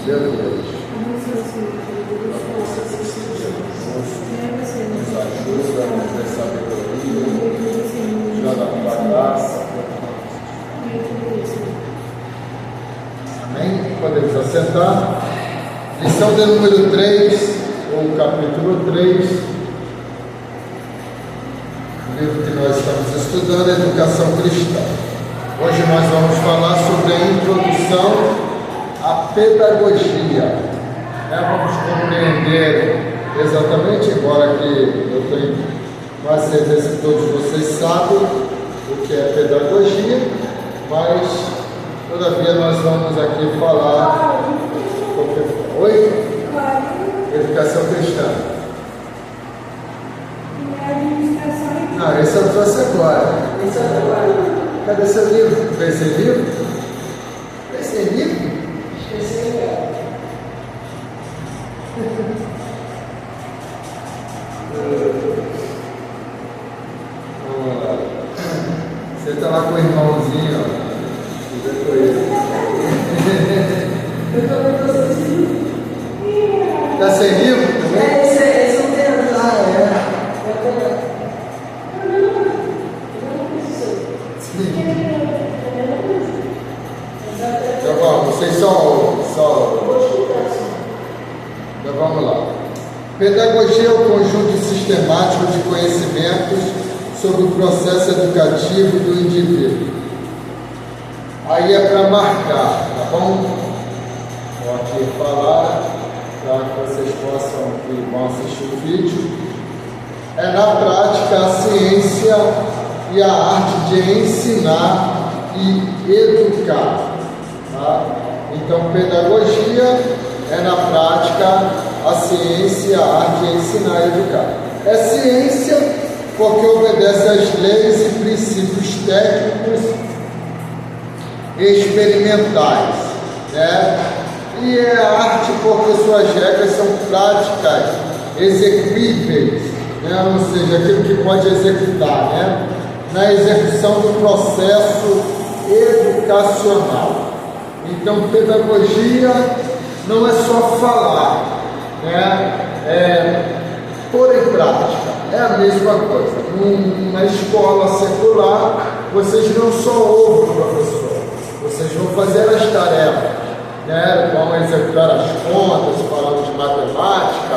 Meu Deus. Nos ajuda, nos dê sabedoria, nos dá a tua graça. Amém? Podemos assentar. Lição de número 3, ou capítulo 3, o livro que nós estamos estudando, Educação Cristã. Hoje nós vamos falar sobre a introdução à pedagogia. Vamos compreender exatamente, embora que eu tenho quase certeza que todos vocês sabem o que é pedagogia, mas todavia nós vamos aqui falar sobre... Oi? Educação cristã. Não, esse eu trouxe agora. Cadê seu livro? Vê esse livro? Vê esse livro? Esqueci. Vamos lá. Você está lá com o irmãozinho, ó. Estuda com ele. Eu também estou sem livro. Está sem livro também? Esse não tem nada. Ah, é. Então vamos, vocês só. Então vamos lá. Pedagogia é o conjunto sistemático de conhecimentos sobre o processo educativo do indivíduo. Aí é para marcar, tá bom? Vou aqui falar para que vocês possam, que vão assistir o vídeo. É na prática a ciência e a arte de ensinar e educar. Tá? Então, pedagogia é na prática a ciência, a arte de ensinar e educar. É ciência porque obedece às leis e princípios técnicos e experimentais, né? E é arte porque suas regras são práticas, execuíveis, né? Ou seja, aquilo que pode executar, né? Na execução do processo educacional. Então, pedagogia não é só falar, né? É pôr em prática, é a mesma coisa. Numa escola secular, vocês não só ouvem o professor, vocês vão fazer as tarefas, né? Vão executar as contas, falando de matemática,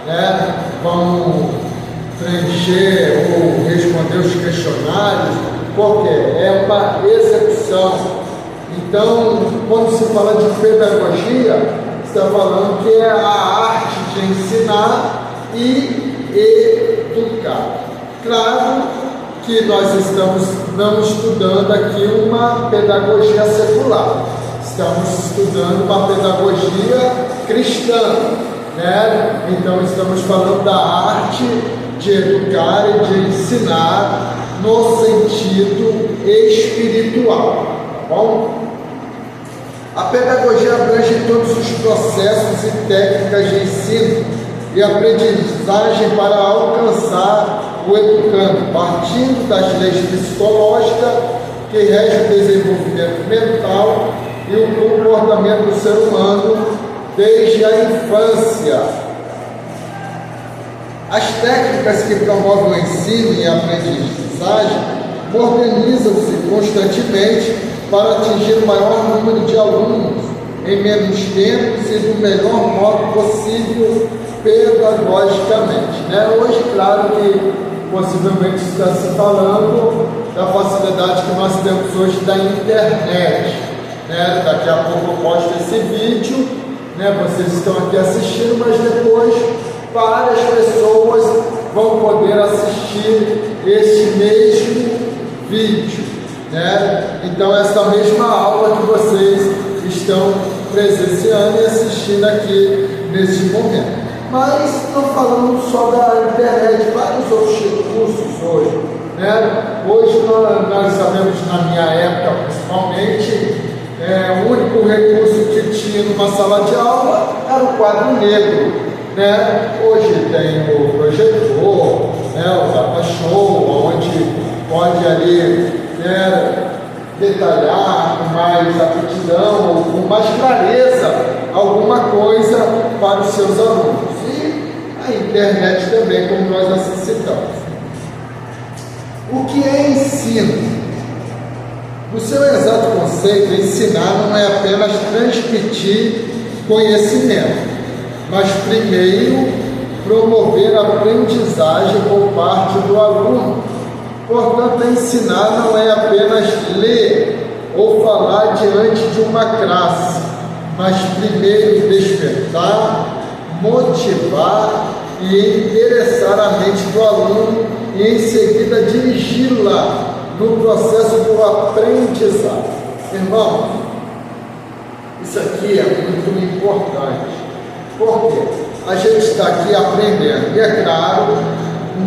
né? Vão preencher ou responder os questionários, qualquer, é uma execução. Então, quando se fala de pedagogia, está falando que é a arte de ensinar e educar. Claro que nós estamos não estudando aqui uma pedagogia secular, estamos estudando uma pedagogia cristã, né? Então estamos falando da arte de educar e de ensinar no sentido espiritual, tá bom? A pedagogia abrange todos os processos e técnicas de ensino e aprendizagem para alcançar o educando, partindo das leis psicológicas que regem o desenvolvimento mental e o comportamento do ser humano desde a infância. As técnicas que promovem o ensino e a aprendizagem modernizam-se constantemente para atingir o maior número de alunos em menos tempo e do melhor modo possível pedagogicamente, né? Hoje, claro que possivelmente está se falando da facilidade que nós temos hoje da internet, né? Daqui a pouco eu posto esse vídeo, né? Vocês estão aqui assistindo, mas depois várias pessoas vão poder assistir esse mesmo vídeo, né? Então essa mesma aula que vocês estão presenciando e assistindo aqui nesse momento. Mas não falando só da internet, vários outros recursos hoje, né? Hoje nós sabemos, na minha época principalmente, o único recurso que tinha numa sala de aula era o quadro negro, né? Hoje tem o projetor, né? O Data Show, onde pode ali, né, detalhar com mais aptidão ou com mais clareza alguma coisa para os seus alunos. E a internet também, como nós necessitamos. O que é ensino? No seu exato conceito, ensinar não é apenas transmitir conhecimento, mas primeiro promover a aprendizagem por parte do aluno. Portanto, ensinar não é apenas ler ou falar diante de uma classe, mas primeiro despertar, motivar e interessar a mente do aluno e em seguida dirigi-la no processo do aprendizado. Irmão, isso aqui é muito importante. Por quê? A gente está aqui aprendendo. E é claro,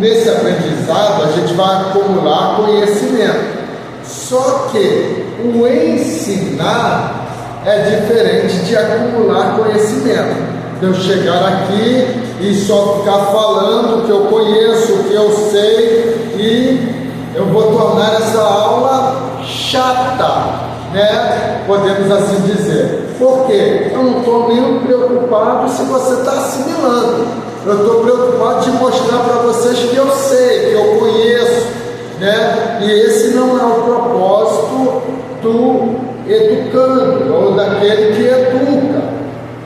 nesse aprendizado a gente vai acumular conhecimento. Só que o ensinar é diferente de acumular conhecimento. De eu chegar aqui e só ficar falando o que eu conheço, o que eu sei, e eu vou tornar essa aula chata, né? Podemos assim dizer. Por quê? Eu não estou nem preocupado se você está assimilando. Eu estou preocupado de mostrar para vocês que eu sei, que eu conheço, né? E esse não é o propósito do educando ou daquele que educa.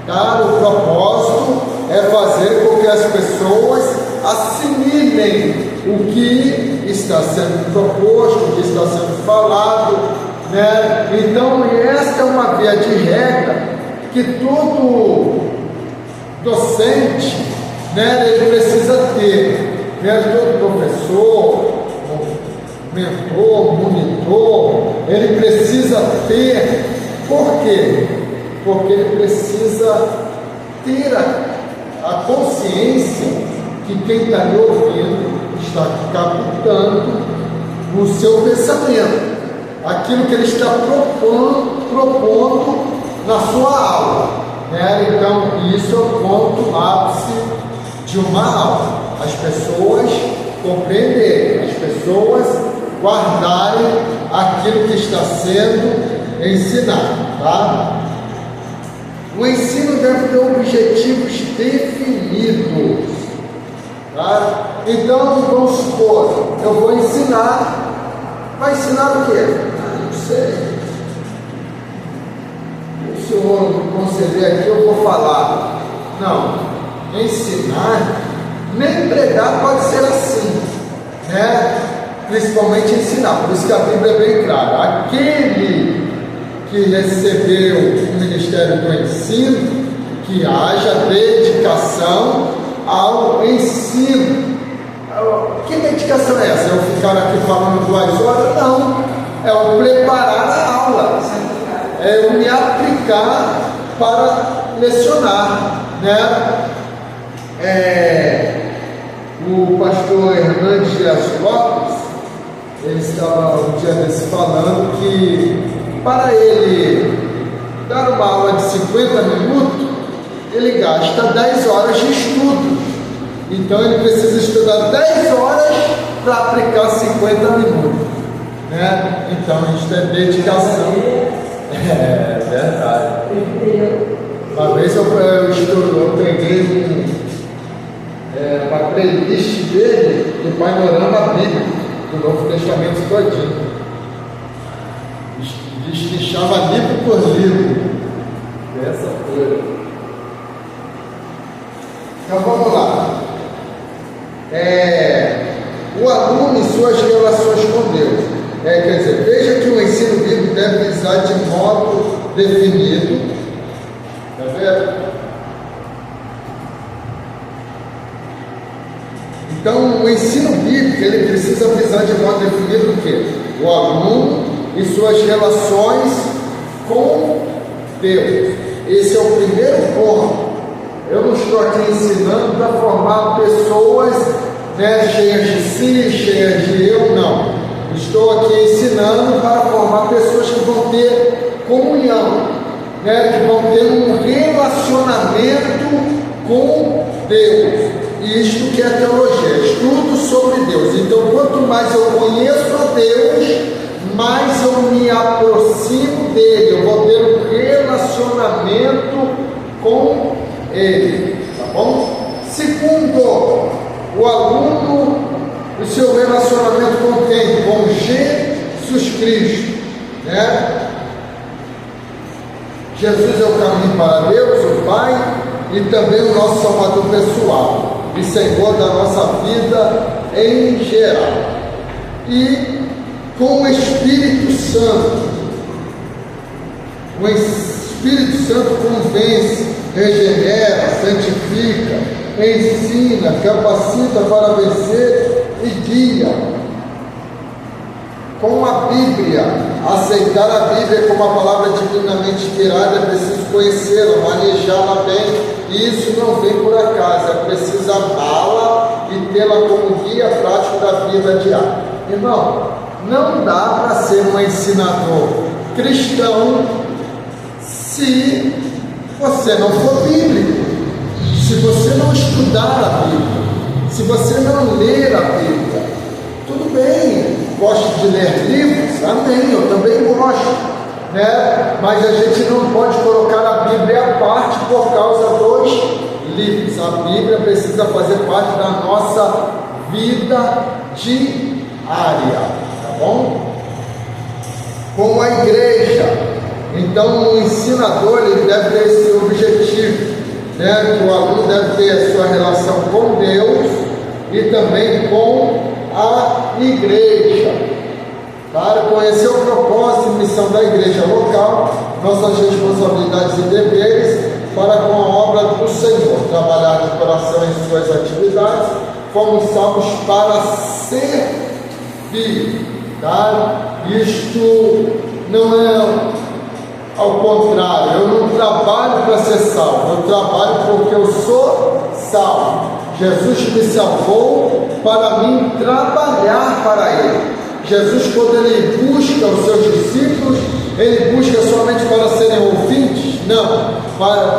Tá? O propósito é fazer com que as pessoas assimilem o que está sendo proposto, o que está sendo falado, né? Então, esta é uma via de regra que todo docente, né, ele precisa ter, né? Todo professor, mentor, monitor, ele precisa ter. Por quê? Porque ele precisa ter a consciência que quem está lhe ouvindo está captando o seu pensamento, aquilo que ele está propondo na sua aula, né? Então, isso é o ponto ápice de uma aula: as pessoas compreenderem, as pessoas guardarem aquilo que está sendo ensinado, tá? O ensino deve ter objetivos definidos, tá? Então, vamos supor, eu vou ensinar. Vai ensinar o quê? Não sei. O senhor me conceder aqui, eu vou falar. Não, ensinar, nem pregar pode ser assim, né? Principalmente ensinar. Por isso que a Bíblia é bem clara: aquele que recebeu o ministério do ensino, que haja dedicação ao ensino. Que dedicação é essa? Eu ficar aqui falando 2 horas? Não, é eu preparar a aula, é eu me aplicar para lecionar, né? O pastor Hernandes Dias Lopes, ele estava um dia desse falando que para ele dar uma aula de 50 minutos, ele gasta 10 horas de estudo. Então ele precisa estudar 10 horas para aplicar 50 minutos, né? Então isso é dedicação. É verdade. Uma vez eu peguei uma playlist dele do Panorama Bíblico, do Novo Testamento todinho. Destrinchava livro por livro. Essa coisa. Então vamos lá. O aluno e suas relações com Deus. Quer dizer, veja que o ensino bíblico deve visar de modo definido. Está vendo? Então, o ensino bíblico, ele precisa visar de modo definido o quê? O aluno e suas relações com Deus. Esse é o primeiro ponto. Eu não estou aqui ensinando para formar pessoas, né, cheias de si, cheias de eu, não. Estou aqui ensinando para formar pessoas que vão ter comunhão, né, que vão ter um relacionamento com Deus. isto que é teologia, estudo sobre Deus. Então, quanto mais eu conheço a Deus, mais eu me aproximo dele, eu vou ter um relacionamento com ele, tá bom? Segundo, o aluno, o seu relacionamento com quem? Com Jesus Cristo, né? Jesus é o caminho para Deus, o Pai, e também o nosso Salvador pessoal e Senhor da nossa vida em geral. E com o Espírito Santo, o Espírito Santo convence, regenera, santifica, ensina, capacita para vencer e guia. Com a Bíblia, aceitar a Bíblia como a palavra divinamente inspirada, é preciso conhecê-la, manejá-la bem, e isso não vem por acaso, é preciso amá-la e tê-la como guia prático da vida diária. Irmão, não dá para ser um ensinador cristão se você não for bíblico, se você não estudar a Bíblia, se você não ler a Bíblia. Tudo bem, gosto de ler livros, amém, eu também gosto, né? Mas a gente não pode colocar a Bíblia à parte por causa dos livros. A Bíblia precisa fazer parte da nossa vida diária, tá bom? Com a igreja, então o ensinador ele deve ter esse objetivo, né? Que o aluno deve ter a sua relação com Deus e também com a igreja, para conhecer o propósito e missão da igreja local, nossas responsabilidades e deveres para com a obra do Senhor, trabalhar de coração em suas atividades, fomos salvos para servir, tá? Isto não é ao contrário, eu não trabalho para ser salvo, eu trabalho porque eu sou salvo. Jesus me salvou para mim trabalhar para Ele. Jesus, quando Ele busca os seus discípulos, Ele busca somente para serem ouvintes? Não,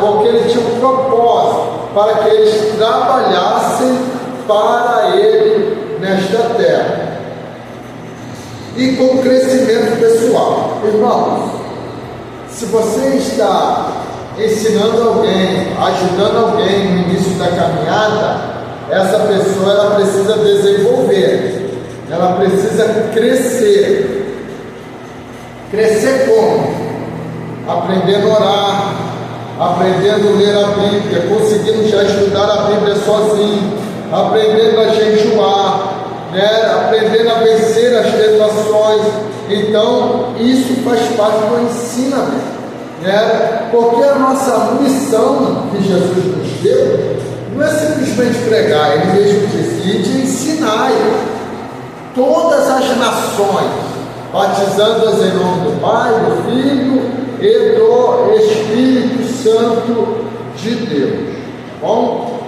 porque Ele tinha um propósito, para que eles trabalhassem para Ele nesta terra. E com crescimento pessoal. Irmãos, se você está ensinando alguém, ajudando alguém no início da caminhada, essa pessoa ela precisa desenvolver, ela precisa crescer. Crescer como? Aprendendo a orar, aprendendo a ler a Bíblia, conseguindo já estudar a Bíblia sozinho, aprendendo a jejuar, né? Aprendendo a vencer as tentações. Então, isso faz parte do ensinamento, né? Porque a nossa missão que Jesus nos deu não é simplesmente pregar, Ele mesmo disse, de ensinar todas as nações, batizando-as em nome do Pai, do Filho e do Espírito Santo de Deus, bom?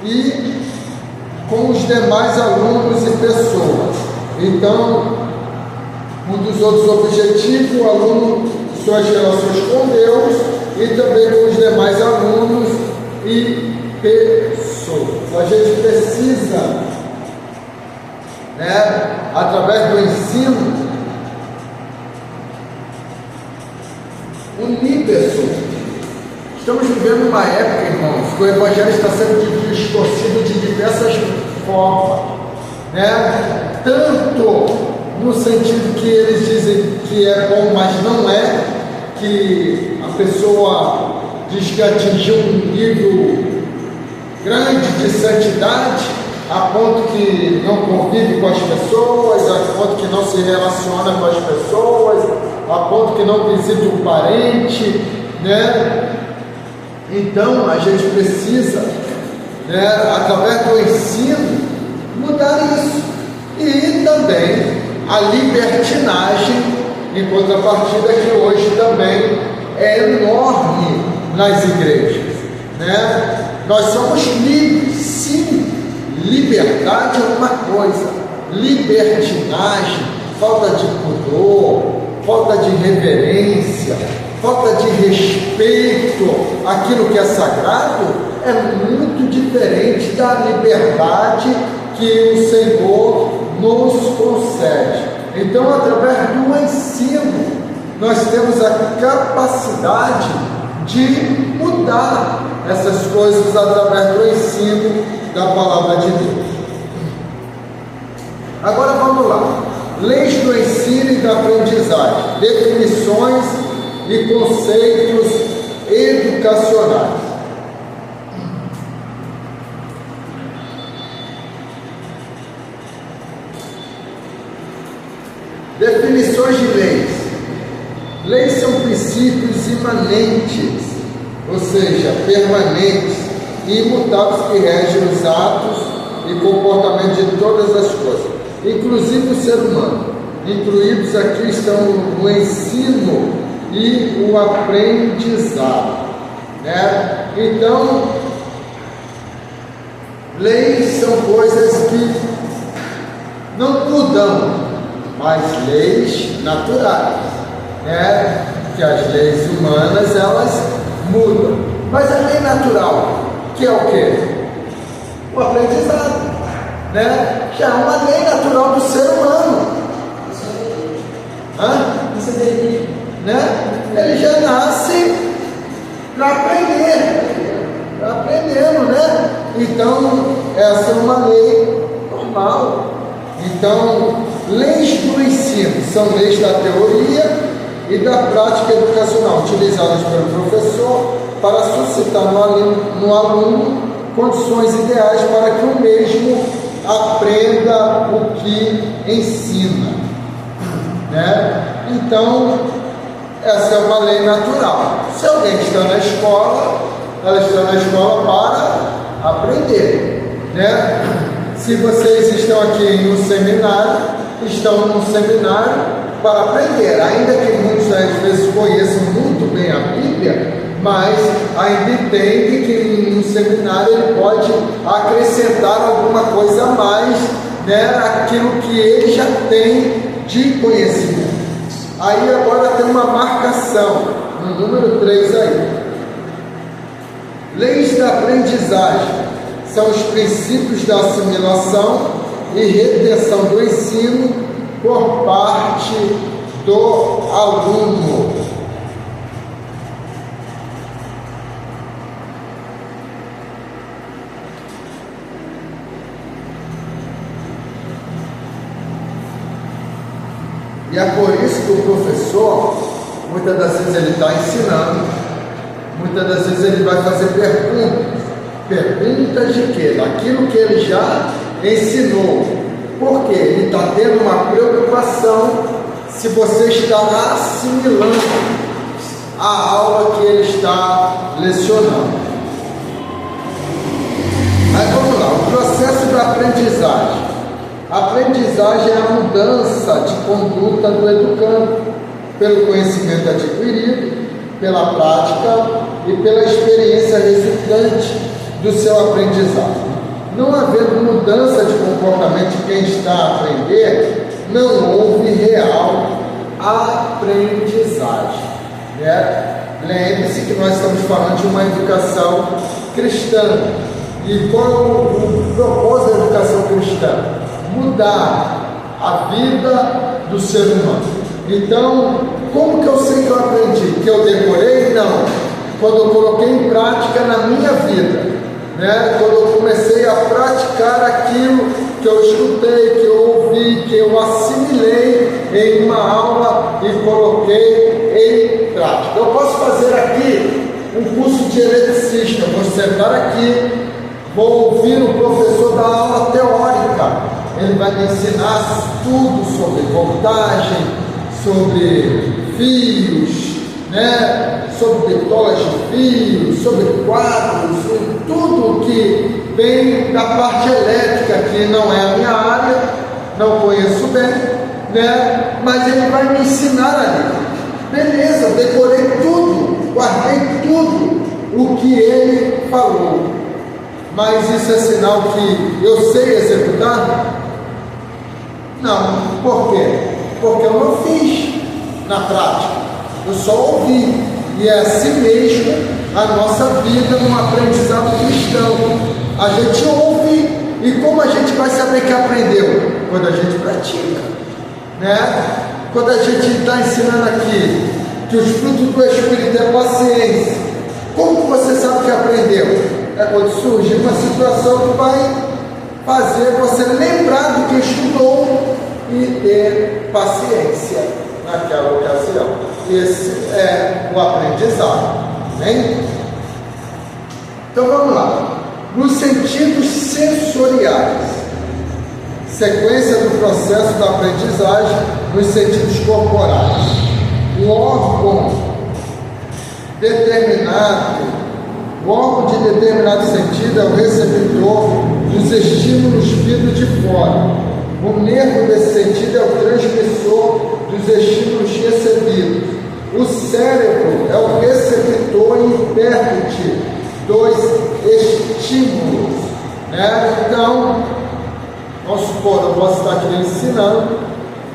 E com os demais alunos e pessoas. Então, um dos outros objetivos, o aluno, suas relações com Deus e também com os demais alunos e pessoas. A gente precisa, né, através do ensino, unir pessoas. Estamos vivendo uma época, irmãos, que o Evangelho está sendo distorcido de diversas formas, né? Tanto no sentido que eles dizem que é bom, mas não é, que a pessoa diz que atingiu um nível grande de santidade, a ponto que não convive com as pessoas, a ponto que não se relaciona com as pessoas, a ponto que não visita um parente, né? Então a gente precisa, né, através do ensino, mudar isso. E também a libertinagem, em contrapartida, que hoje também é enorme nas igrejas, né? Nós somos livres, sim. Liberdade é uma coisa, libertinagem, falta de pudor, falta de reverência, falta de respeito àquilo que é sagrado, é muito diferente da liberdade que o Senhor nos concede. Então, através do ensino, nós temos a capacidade de mudar essas coisas através do ensino da palavra de Deus. Agora vamos lá. Leis do ensino e da aprendizagem, definições e conceitos educacionais. Definições de leis. Leis são princípios imanentes, ou seja, permanentes e imutáveis que regem os atos e comportamento de todas as coisas, inclusive o ser humano. Incluídos aqui estão o ensino e o aprendizado, né? Então, leis são coisas que não mudam, mas leis naturais, né? Que as leis humanas, elas mudam. Mas a lei natural, que é o quê? O aprendizado, né? Que é uma lei natural do ser humano. Isso é dele, né? Ele já nasce para aprendendo, né? Então, essa é uma lei normal. Então, leis do ensino são leis da teoria e da prática educacional, utilizadas pelo professor para suscitar no aluno condições ideais para que o mesmo aprenda o que ensina, né? Então, essa é uma lei natural. Se alguém está na escola, ela está na escola para aprender, né? Se vocês estão aqui no seminário, estão no seminário para aprender, ainda que muitos às vezes conheçam muito bem a Bíblia, mas ainda entende que no seminário ele pode acrescentar alguma coisa a mais, né, aquilo que ele já tem de conhecimento. Aí agora tem uma marcação, no número 3 aí. Leis da aprendizagem são os princípios da assimilação e retenção do ensino por parte do aluno. E é por isso que o professor, muitas das vezes ele está ensinando, muitas das vezes ele vai fazer perguntas. Perguntas de quê? Daquilo que ele já ensinou. Porque ele está tendo uma preocupação se você está assimilando a aula que ele está lecionando. Aí vamos lá, o processo da aprendizagem. A aprendizagem é a mudança de conduta do educando pelo conhecimento adquirido, pela prática e pela experiência resultante do seu aprendizado. Não havendo mudança de comportamento de quem está a aprender, não houve real aprendizagem, né? Lembre-se que nós estamos falando de uma educação cristã. E qual o propósito da educação cristã? Mudar a vida do ser humano. Então, como que eu sei que eu aprendi? Que eu decorei? Não. Quando eu coloquei em prática na minha vida, né? Quando eu comecei a praticar aquilo que eu escutei, que eu ouvi, que eu assimilei em uma aula e coloquei em prática. Eu posso fazer aqui um curso de eletricista, vou sentar aqui, vou ouvir o professor da aula teórica, ele vai me ensinar tudo sobre voltagem, sobre fios, né? Sobre bitolas de fios, sobre quadros, sobre tudo que vem da parte elétrica, que não é a minha área, não conheço bem, né? Mas ele vai me ensinar ali. Beleza, eu decorei tudo, guardei tudo o que ele falou. Mas isso é sinal que eu sei executar? Não. Por quê? Porque eu não fiz na prática. Eu só ouvi. E é assim mesmo a nossa vida no aprendizado cristão. A gente ouve, e como a gente vai saber que aprendeu? Quando a gente pratica, né? Quando a gente está ensinando aqui que os frutos do Espírito é paciência, como que você sabe que aprendeu? É quando surgir uma situação que vai fazer você lembrar do que estudou e ter paciência naquela ocasião. Esse é o aprendizado, né? Então vamos lá. Nos sentidos sensoriais, sequência do processo da aprendizagem nos sentidos corporais. O órgão de determinado sentido é o receptor dos estímulos vindos de fora. O nervo desse sentido é o transmissor dos estímulos recebidos. O cérebro é o receptor e intérprete dos estímulos, né? Então, vamos supor, eu posso estar aqui ensinando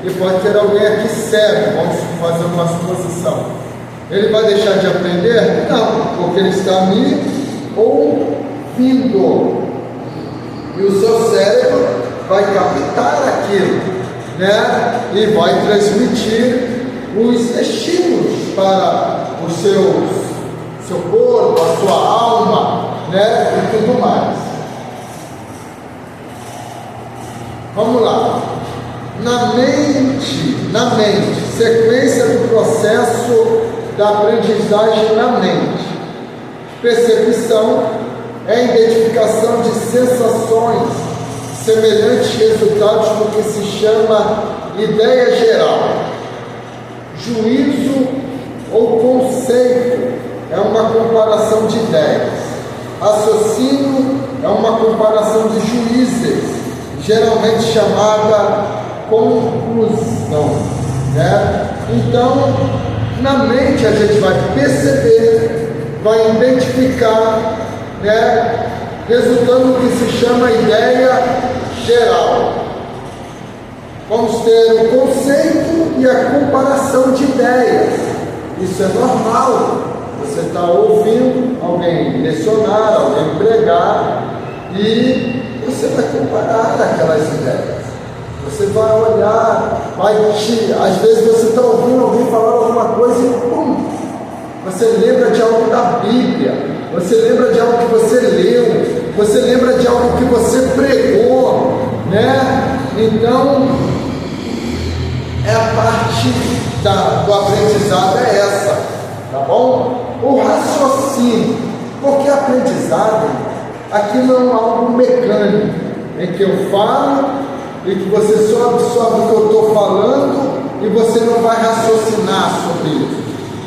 e pode ter alguém aqui cego, vamos fazer uma suposição. Ele vai deixar de aprender? Não, porque ele está me ouvindo. E o seu cérebro vai captar aquilo, né? E vai transmitir os estímulos para o seu corpo, a sua alma, né? E tudo mais. Vamos lá. Na mente, sequência do processo da aprendizagem na mente. Percepção é a identificação de sensações, semelhantes resultados do que se chama ideia geral. Juízo ou conceito é uma comparação de ideias. Raciocínio é uma comparação de juízes, geralmente chamada conclusão, né? Então, na mente a gente vai perceber, vai identificar, né? Resultando do que se chama ideia geral. Vamos ter o conceito e a comparação de ideias. Isso é normal. Você está ouvindo alguém lecionar, alguém pregar, e você vai comparar aquelas ideias. Você vai olhar, às vezes você está ouvindo alguém falar alguma coisa e pum, você lembra de algo da Bíblia, você lembra de algo que você leu, você lembra de algo que você pregou, né? Então, a parte do aprendizado é essa, tá bom? O raciocínio, porque aprendizado aqui não é algo mecânico, em que eu falo e que você só absorve o que eu estou falando e você não vai raciocinar sobre isso,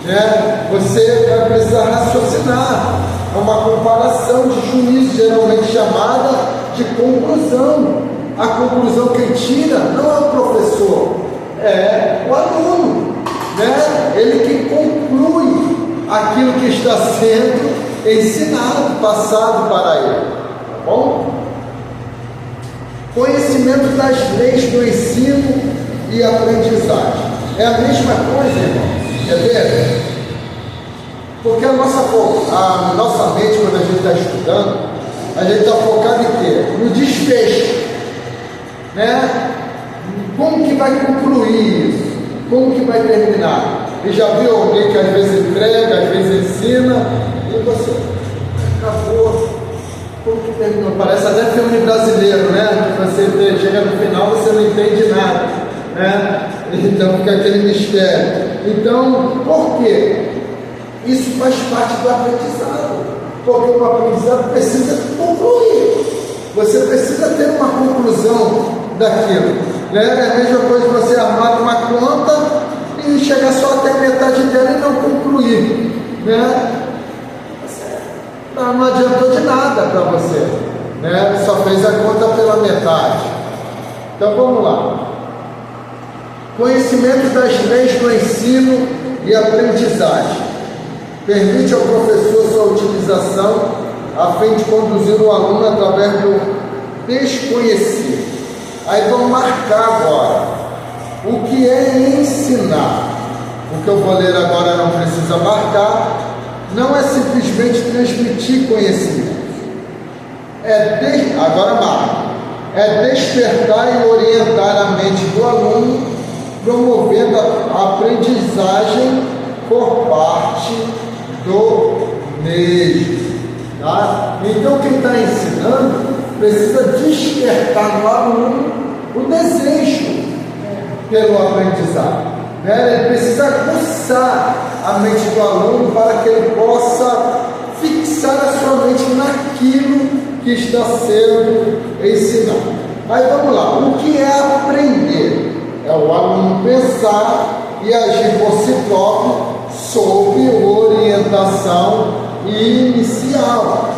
né? Você vai precisar raciocinar. É uma comparação de juízo, geralmente chamada de conclusão. A conclusão quem tira não é o professor, é o aluno, né? Ele que conclui aquilo que está sendo ensinado, passado para ele, tá bom? Conhecimento das leis do ensino e aprendizagem. É a mesma coisa, irmão. Quer ver? Porque a nossa mente, quando a gente está estudando, a gente está focado em quê? No desfecho, né? Como que vai concluir isso? Como que vai terminar? E já viu alguém que às vezes entrega, às vezes ensina, e você acabou. Como que terminou? Parece até filme brasileiro, né? Que você chega no final, você não entende nada, né? Então fica aquele mistério. Então, por quê? Isso faz parte do aprendizado, porque o aprendizado precisa concluir. Você precisa ter uma conclusão daquilo, né? É a mesma coisa que você armar uma conta e chegar só até metade dela e não concluir, né? Não adiantou de nada para você, né? Só fez a conta pela metade. Então vamos lá. Conhecimento das leis do ensino e aprendizagem. Permite ao professor sua utilização a fim de conduzir o aluno através do desconhecido. Aí vamos marcar agora. O que é ensinar? O que eu vou ler agora não precisa marcar, não é simplesmente transmitir conhecimento. Agora mais, é despertar e orientar a mente do aluno, promovendo a aprendizagem por parte do mesmo. Tá? Então quem está ensinando precisa despertar no aluno o desejo pelo aprendizado. Ele precisa aguçar a mente do aluno para que ele possa fixar a sua mente naquilo que está sendo ensinado. Aí vamos lá, o que é aprender? É o aluno pensar e agir por si próprio sob orientação inicial.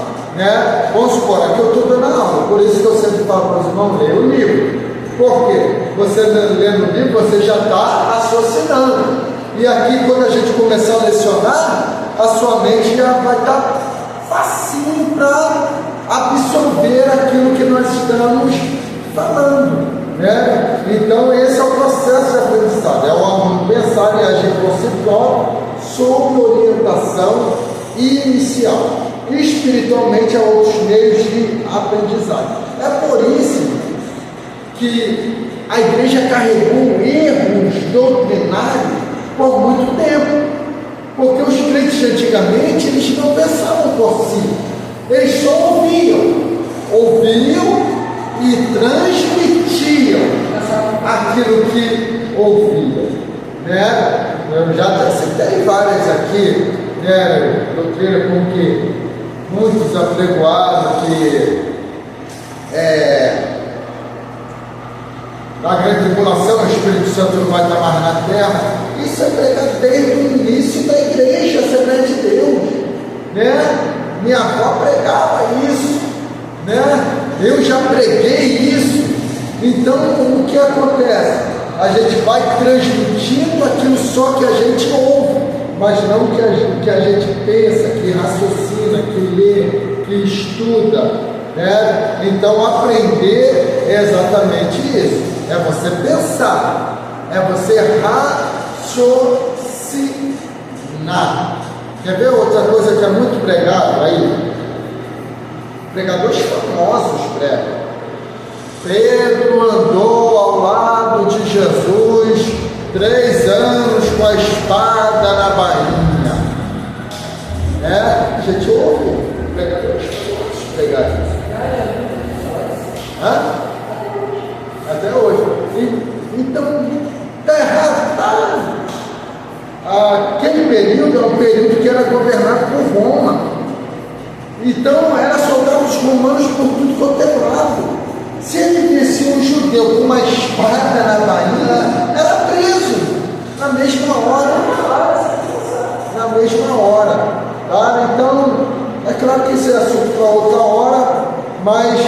Vamos supor, aqui eu estou dando aula, por isso que eu sempre falo para os irmãos, leia o livro. Por quê? Você lendo o livro, você já está raciocinando. E aqui, quando a gente começar a lecionar, a sua mente já vai estar facinho para absorver aquilo que nós estamos falando. Então, esse é o processo de aprendizado. É o aluno pensar e agir por si próprio, sob orientação inicial. Espiritualmente, há outros meios de aprendizagem. É por isso que a igreja carregou erros doutrinários por muito tempo, porque os crentes antigamente eles não pensavam por si, eles só ouviam e transmitiam aquilo que ouviam. Eu já citei várias aqui, doutrina com que muitos apregoaram que na grande tribulação o Espírito Santo não vai estar mais na terra. Isso é pregado desde o início da igreja, a Assembleia de Deus. Minha avó pregava isso, eu já preguei isso. Então o que acontece? A gente vai transmitindo aquilo só que a gente ouve, mas não que a gente pensa, que raciocina, que lê, que estuda. Então aprender é exatamente isso. É você pensar, é você raciocinar. Quer ver outra coisa que é muito pregada aí? Pregadores famosos pregam. Pedro andou ao lado de Jesus 3 anos com a espada na bainha. A gente ouve pregadores famosos pregar isso. Até hoje. Então, está errado, tá? Aquele período é um período que era governado por Roma. Então, era soldados romanos por tudo quanto é lado. Se ele visse um judeu com uma espada na bainha, era preso na mesma hora. Tá? Então, é claro que isso é assunto para outra hora, mas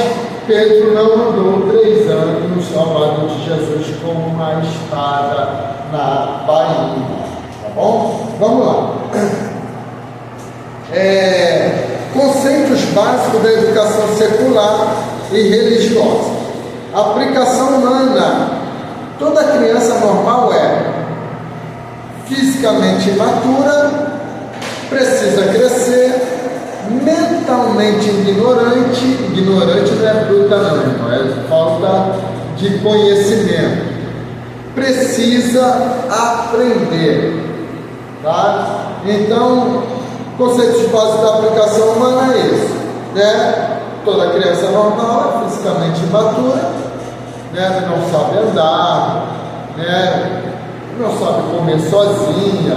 Pedro não andou 3 anos ao lado de Jesus com uma espada na bainha. Tá bom? Vamos lá. Conceitos básicos da educação secular e religiosa. Aplicação humana. Toda criança normal é fisicamente imatura, precisa crescer, mentalmente ignorante não é bruta não, é falta de conhecimento, precisa aprender, tá? Então, conceitos básicos da aplicação humana é isso, Toda criança normal é fisicamente imatura, não sabe andar, não sabe comer sozinha,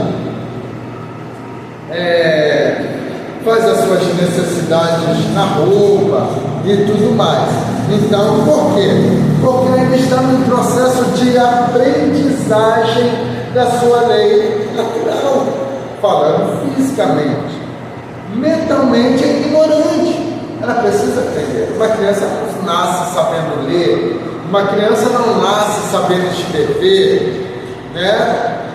faz as suas necessidades na roupa e tudo mais. Então, por quê? Porque ainda está num processo de aprendizagem da sua lei natural, falando fisicamente. Mentalmente é ignorante, ela precisa aprender. Uma criança não nasce sabendo ler, uma criança não nasce sabendo escrever,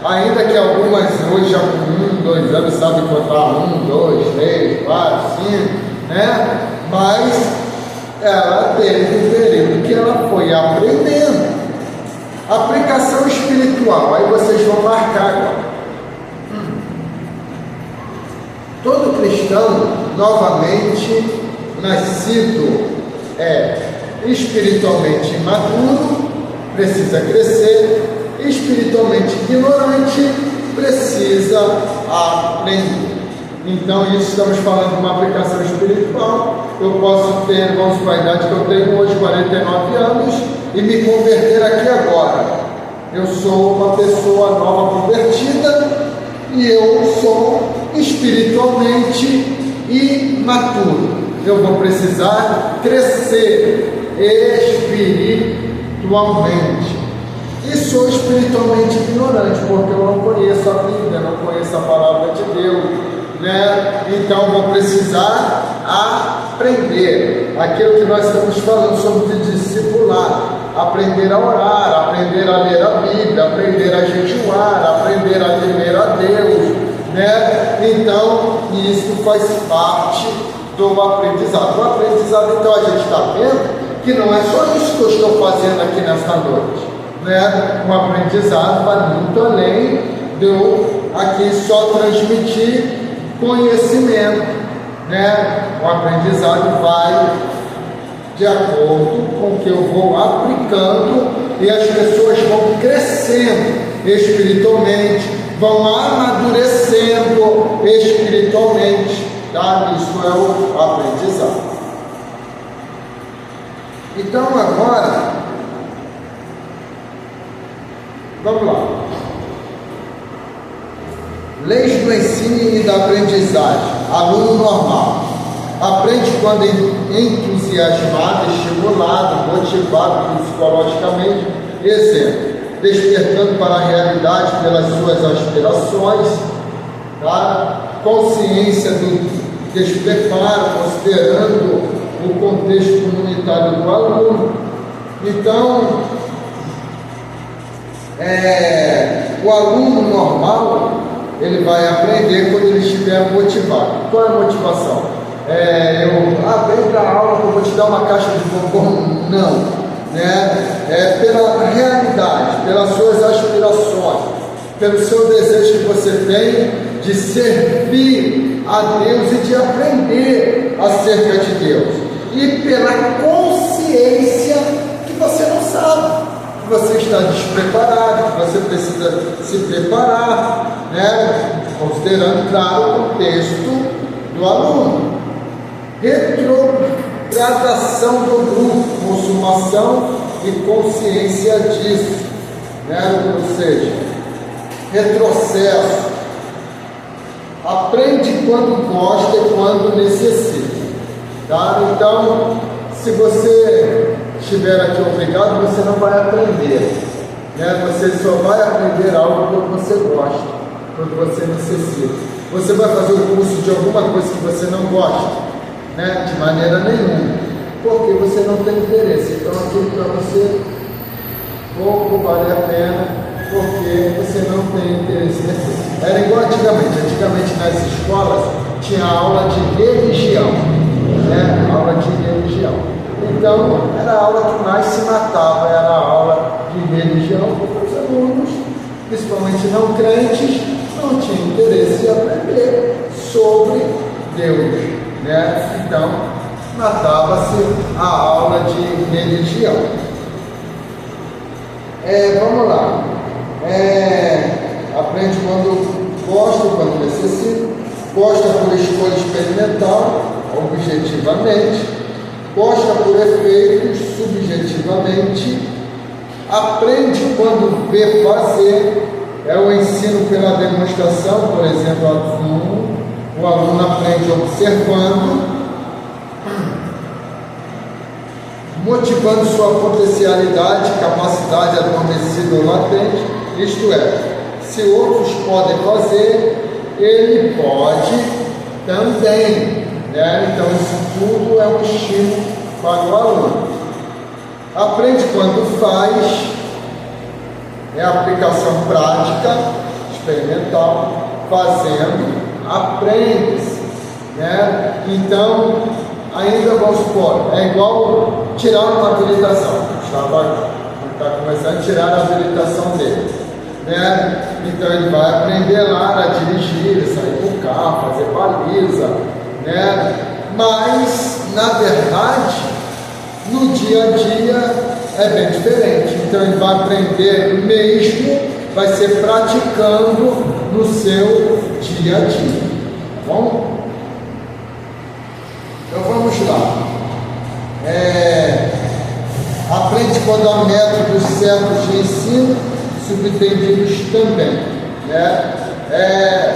ainda que algumas hoje já com 1, 2 anos sabem contar 1, 2, 3, 4, 5, mas ela teve um período que ela foi aprendendo. Aplicação espiritual, aí vocês vão marcar agora. Todo cristão, novamente nascido, é espiritualmente imaturo, precisa crescer, espiritualmente ignorante, precisa aprender. Então, isso estamos falando de uma aplicação espiritual. Eu posso ter, vamos supor, a idade que eu tenho hoje, 49 anos, e me converter aqui agora. Eu sou uma pessoa nova convertida e eu sou espiritualmente imaturo. Eu vou precisar crescer espiritualmente. E sou espiritualmente ignorante, porque eu não conheço a Bíblia, não conheço a palavra de Deus, né? Então vou precisar aprender aquilo que nós estamos falando sobre discipular, aprender a orar, aprender a ler a Bíblia, aprender a jejuar, aprender a temer a Deus, né? Então isso faz parte do aprendizado. O aprendizado, então, a gente está vendo que não é só isso que eu estou fazendo aqui nesta noite, né? O aprendizado vai muito além de eu aqui só transmitir conhecimento, né? O aprendizado vai de acordo com o que eu vou aplicando e as pessoas vão crescendo espiritualmente, vão amadurecendo espiritualmente, tá? Isso é o aprendizado. Então agora, vamos lá. Leis do ensino e da aprendizagem. Aluno normal. Aprende quando entusiasmado, estimulado, motivado psicologicamente. Exemplo. Despertando para a realidade pelas suas aspirações. Tá? Consciência do despreparo, considerando o contexto comunitário do aluno. Então, o aluno normal, ele vai aprender quando ele estiver motivado. Qual é a motivação? Vem para a aula que eu vou te dar uma caixa de bombom? Não, né? Pela realidade, pelas suas aspirações, pelo seu desejo que você tem de servir a Deus e de aprender acerca de Deus, e pela consciência que você não sabe, que você está despreparado, que você precisa se preparar, né? Considerando, claro, o contexto do aluno. Retrogradação do grupo, consumação e consciência disso, né? Ou seja, retrocesso. Aprende quando gosta e quando necessita, tá? Então, se você estiver aqui obrigado, você não vai aprender, né? Você só vai aprender algo quando você gosta, quando você necessita. Você vai fazer o curso de alguma coisa que você não gosta, né? De maneira nenhuma, porque você não tem interesse. Então aquilo para você pouco vale a pena, porque você não tem interesse naquilo. Era igual antigamente. Antigamente nas escolas tinha aula de religião, né? Aula de religião. Então era a aula que mais se matava, era a aula de religião, porque os alunos, principalmente não crentes, não tinham interesse em aprender sobre Deus, né? Então matava-se a aula de religião. Vamos lá. Aprende quando gosta, quando necessita, gosta por escolha experimental, objetivamente, gosta por efeitos, subjetivamente, aprende quando vê fazer, é o ensino pela demonstração, por exemplo, o aluno aprende observando, motivando sua potencialidade, capacidade adormecida ou latente, isto é, se outros podem fazer, ele pode também, né? Então isso tudo é um estímulo para o aluno. Aprende quando faz, é a aplicação prática, experimental, fazendo, aprende-se, né? Então, ainda vamos supor, é igual tirar uma habilitação. Está começando a tirar a habilitação dele, né? Então ele vai aprender lá a dirigir, sair do carro, fazer baliza, baliza, né? Mas, na verdade, no dia a dia é bem diferente. Então ele vai aprender mesmo, vai ser praticando no seu dia a dia. Tá bom? Então vamos lá. Aprende quando há métodos certos de ensino, subentendidos também, né?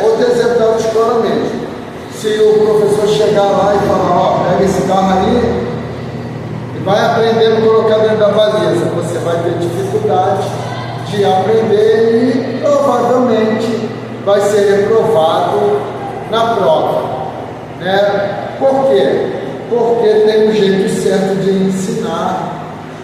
Outro exemplo da autoescola mesmo. Se o professor chegar lá e falar, ó, pega esse carro aí e vai aprendendo a colocar dentro da baliza, você vai ter dificuldade de aprender e provavelmente vai ser reprovado na prova, né? Por quê? Porque tem um jeito certo de ensinar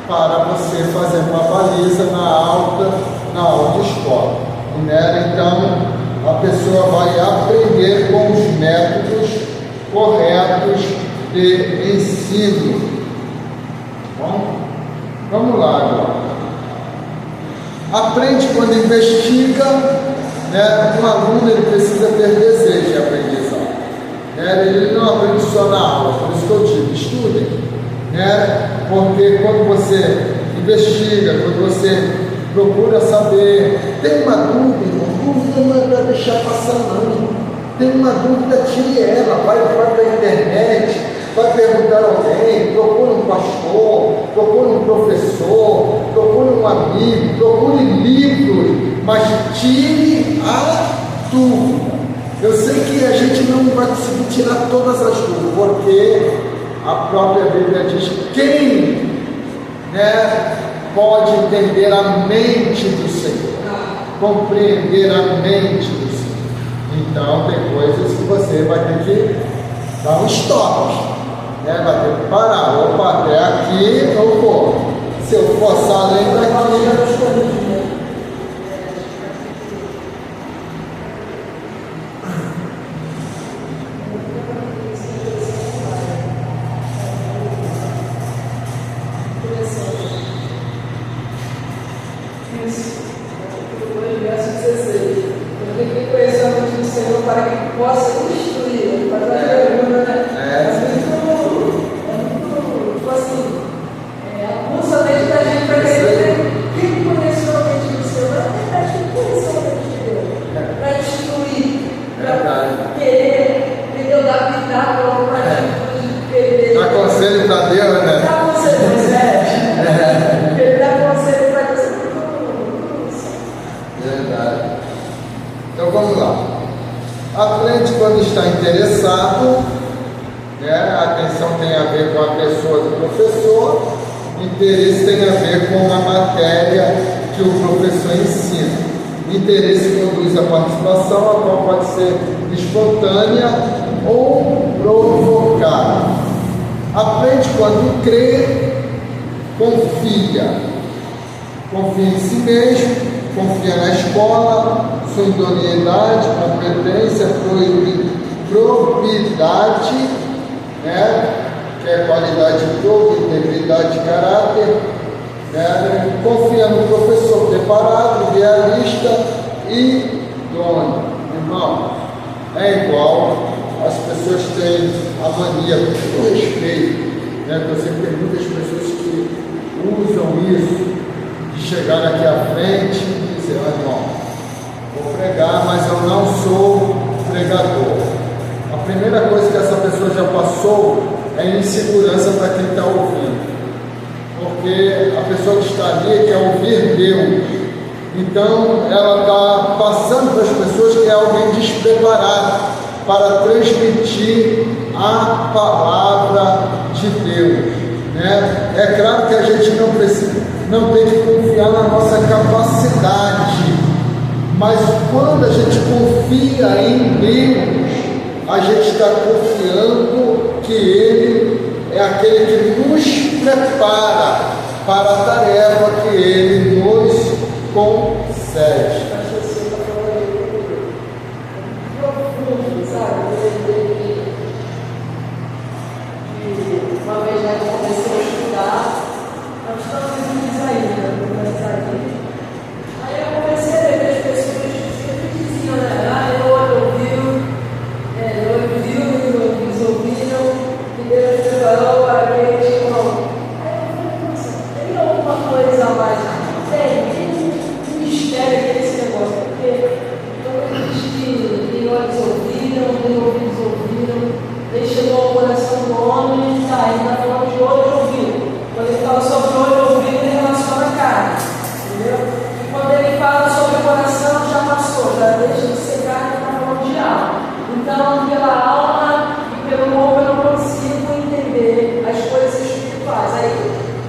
para você fazer uma baliza na autoescola, né? Então a pessoa vai aprender com os métodos corretos de ensino. Bom, vamos lá agora. Aprende quando investiga, né? Um aluno ele precisa ter desejo de aprendizagem, né? Ele não aprende só na aula, por isso que eu digo, estudem, né? Porque quando você investiga, quando você procura saber, tem uma dúvida, dúvida não é para deixar passar não. Tem uma dúvida, tire ela, vai para a internet, vai perguntar a alguém, procure um pastor, procure um professor, procure um amigo, procure livros, mas tire a dúvida. Eu sei que a gente não vai conseguir tirar todas as dúvidas, porque a própria Bíblia diz quem, né, pode entender a mente do Senhor, compreender a mente do Senhor. Então tem coisas que você vai ter que dar um stop, né? Vai ter que parar. Opa, até aqui eu vou. Se eu forçar além daqui, para que possa instruir, para a pergunta, né? Tipo assim, abusa a mente da gente para quem conheceu a mente do Senhor, para quem conheceu a mente de Deus, para instruir, para querer, entendeu? Dar pitaco para a gente querer. Dá conselho para Deus, né? Dá conselho, ele dá conselho para você. Verdade. Então vamos lá. Aprende quando está interessado, né? A atenção tem a ver com a pessoa do professor, interesse tem a ver com a matéria que o professor ensina. Interesse conduz a participação, a qual pode ser espontânea ou provocada. Aprende quando crê, confia. Confia em si mesmo, confia na escola, sua idoneidade, competência, probidade, né? Que é qualidade de prova, integridade de caráter, né? Confia no professor preparado, realista e idôneo. Irmão, é igual as pessoas têm a mania do respeito, né? Eu sempre tenho muitas pessoas que usam isso, de chegar aqui à frente e dizer, irmão, vou pregar, mas eu não sou pregador. A primeira coisa que essa pessoa já passou é insegurança para quem está ouvindo, porque a pessoa que está ali quer ouvir Deus, então ela está passando para as pessoas que é alguém despreparado para transmitir a palavra de Deus, né? É claro que a gente não tem que confiar na nossa capacidade, mas quando a gente confia em Deus, a gente está confiando que Ele é aquele que nos prepara para a tarefa que Ele nos concede. Uma vez eu comecei a estudar, nós estamos em ainda, aí eu comecei a ver que as pessoas sempre diziam, né? Eu ouvi deixa de ser carne para falar de alma. Então, pela alma e pelo corpo eu não consigo entender as coisas espirituais. Aí,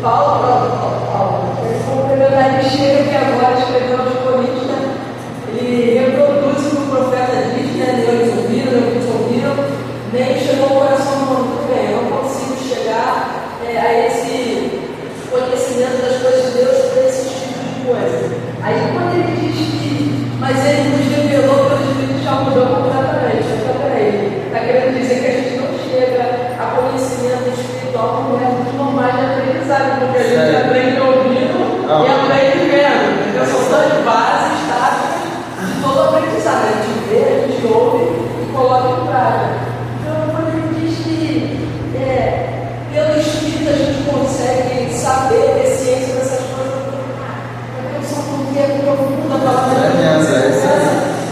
Paulo, ele complementar ele chega aqui agora, escreveu aos Coríntios, né? Ele reproduz o que o profeta diz, né? Eles ouviram, nem chegou ao coração do mundo. Tudo bem, eu não consigo chegar a esse conhecimento das coisas de Deus por esse tipo de coisa. Aí quando ele diz que, mas ele nos revelou pelo Espírito, já mudou completamente. Então, peraí, está querendo dizer que a gente não chega a conhecimento espiritual com métodos normais de aprendizagem, porque a gente aprende ouvindo e aprende vendo. Então, são duas bases táticas de todo aprendizagem. A gente vê, a gente ouve e coloca em prática. Então, quando ele diz que pelo Espírito a gente consegue saber, ter ciência dessas coisas, porque é profunda a palavra de Deus.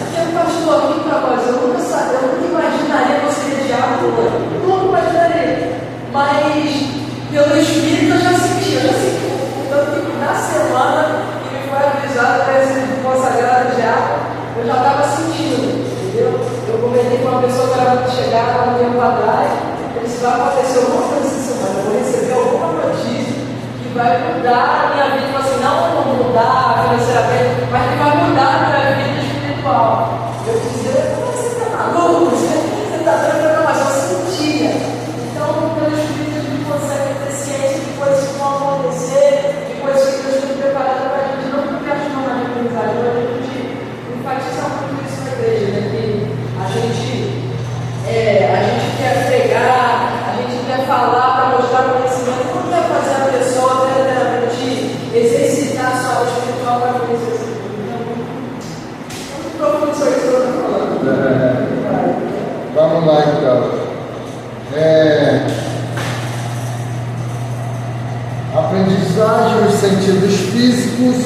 Porque o pastor aqui para nós, eu nunca imaginaria você ser diabo, nunca imaginaria. Mas pelo Espírito eu já senti. Tanto que na semana que me foi avisado para esse consagrado diabo, eu já estava sentindo, entendeu? Eu comentei com uma pessoa que era chegar há um tempo atrás, ele disse: vai acontecer alguma coisa essa semana, eu vou receber alguma notícia que vai mudar a minha vida. Tipo assim, não mudar financeiramente, mas que vai mudar a minha vida espiritual. Eu dizia: você está maluco? Você está tranquilo? Mas eu sentia. Então, pelo Espírito, a gente consegue ter ciência de coisas que vão acontecer, de coisas que Deus tem preparado para a gente, não porque a gente não vai aprendizar, mas a gente enfatiza muito isso na igreja, né? Que a gente quer pregar, a gente quer falar para mostrar conhecimento, não quer fazer a pessoa verdadeiramente exercitar a sua área espiritual para conhecer esse mundo. Muito profundo isso aí que eu estou falando. Vamos lá então. Aprendizagem nos sentidos físicos.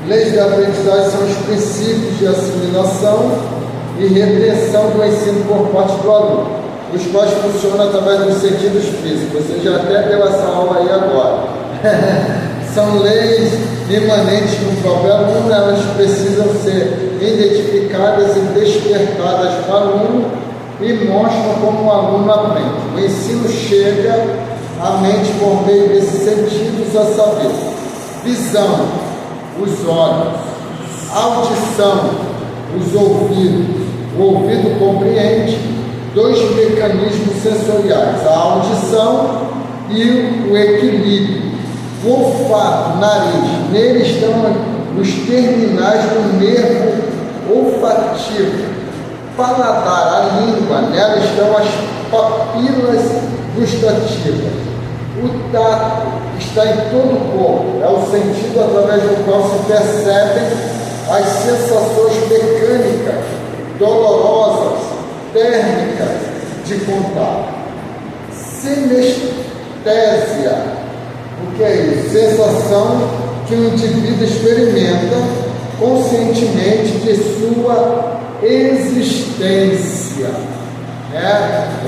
Leis da aprendizagem são os princípios de assimilação e retenção do ensino por parte do aluno, os quais funcionam através dos sentidos físicos. Você já até deu essa aula aí agora. São leis imanentes no próprio aluno, elas precisam ser identificadas e despertadas para o aluno e mostram como o aluno aprende. O ensino chega à mente por meio desses sentidos, a saber: visão, os olhos; audição, os ouvidos. O ouvido compreende dois mecanismos sensoriais: a audição e o equilíbrio. O olfato, nariz, nele estão os terminais do nervo olfativo. Paladar, a língua, nela estão as papilas gustativas. O tato está em todo o corpo, é o sentido através do qual se percebem as sensações mecânicas, dolorosas, térmicas de contato. Sinestesia. O que é isso? Sensação que o indivíduo experimenta conscientemente de sua existência.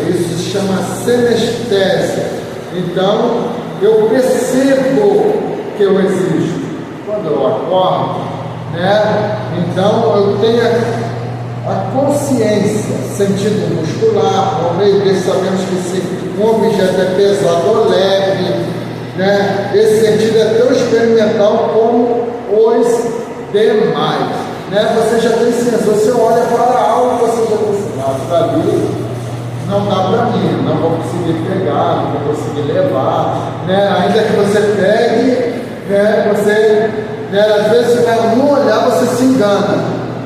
Isso se chama sinestesia. Então, eu percebo que eu existo quando eu acordo, Então, eu tenho a consciência, sentido muscular, por meio desse sabemos que se um objeto é pesado ou leve, esse sentido é tão experimental como os demais. Você já tem ciência, você olha para algo, você já tem ciência, está ali, não dá para mim, não vou conseguir pegar, não vou conseguir levar, ainda que você pegue, você, às vezes, no olhar você se engana.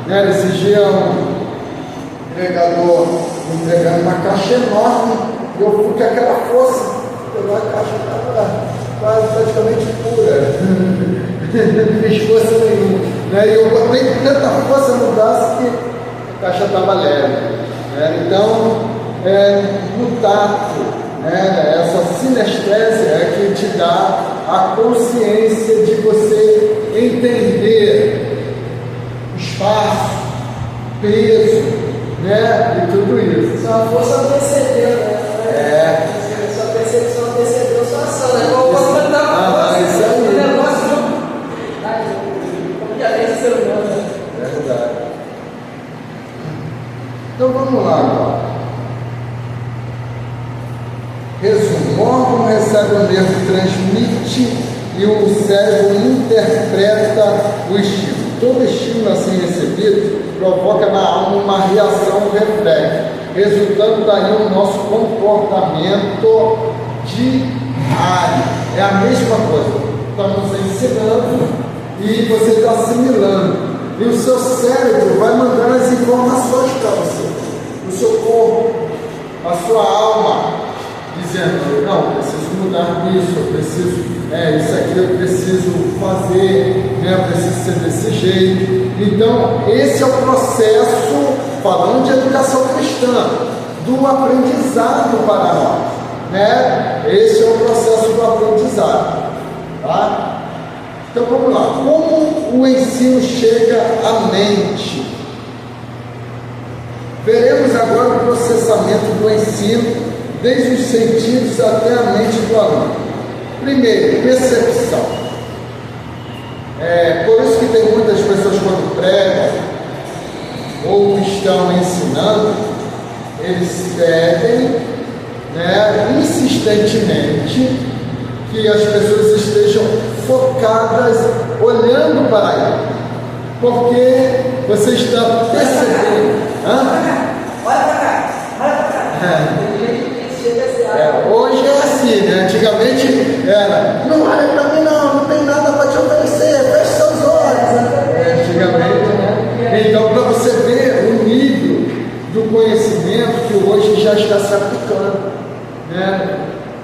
Esse dia um entregador me entregando uma caixa enorme, e eu fui com aquela força, pegou a caixa, estava quase praticamente pura, não fiz força nenhuma, e eu botei tanta força no braço que a caixa estava leve. Então, no tato, essa sinestesia é que te dá a consciência de você entender espaço, peso, e tudo isso. Sua força antecedeu, Sua percepção antecedeu sua ação, Isso aí. O negócio como já tem ser humano. Verdade. Então vamos lá agora. Resumo: o órgão recebe o nervo, transmite e o cérebro interpreta o estímulo. Todo estímulo assim recebido provoca na alma uma reação reflexa, resultando daí o nosso comportamento diário. É a mesma coisa. Estamos ensinando e você está assimilando. E o seu cérebro vai mandando as informações para você. O seu corpo, a sua alma, dizendo: não, eu preciso mudar isso, eu preciso, isso aqui eu preciso fazer, né? Eu preciso ser desse jeito. Então, esse é o processo, falando de educação cristã, do aprendizado para nós, né? Esse é o processo do aprendizado, tá? Então vamos lá. Como o ensino chega à mente? Veremos agora o processamento do ensino, desde os sentidos até a mente do aluno. Primeiro, percepção. Por isso que tem muitas pessoas, quando pregam ou estão ensinando, eles pedem, né, insistentemente, que as pessoas estejam focadas, olhando para ele, porque você está percebendo. Olha para cá. Hoje é assim, né? Antigamente era: não olha para mim, não tem nada para te oferecer, feche seus olhos. Antigamente, né? Então, para você ver o nível do conhecimento que hoje já está se aplicando, né?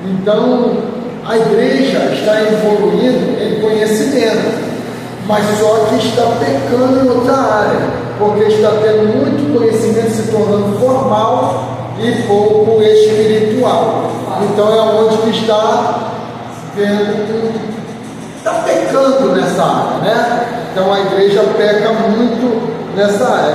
Então, a igreja está evoluindo em conhecimento, mas só que está pecando em outra área, porque está tendo muito conhecimento se tornando formal e pouco espiritual. Então é onde que está pecando nessa área, né? Então a igreja peca muito nessa área.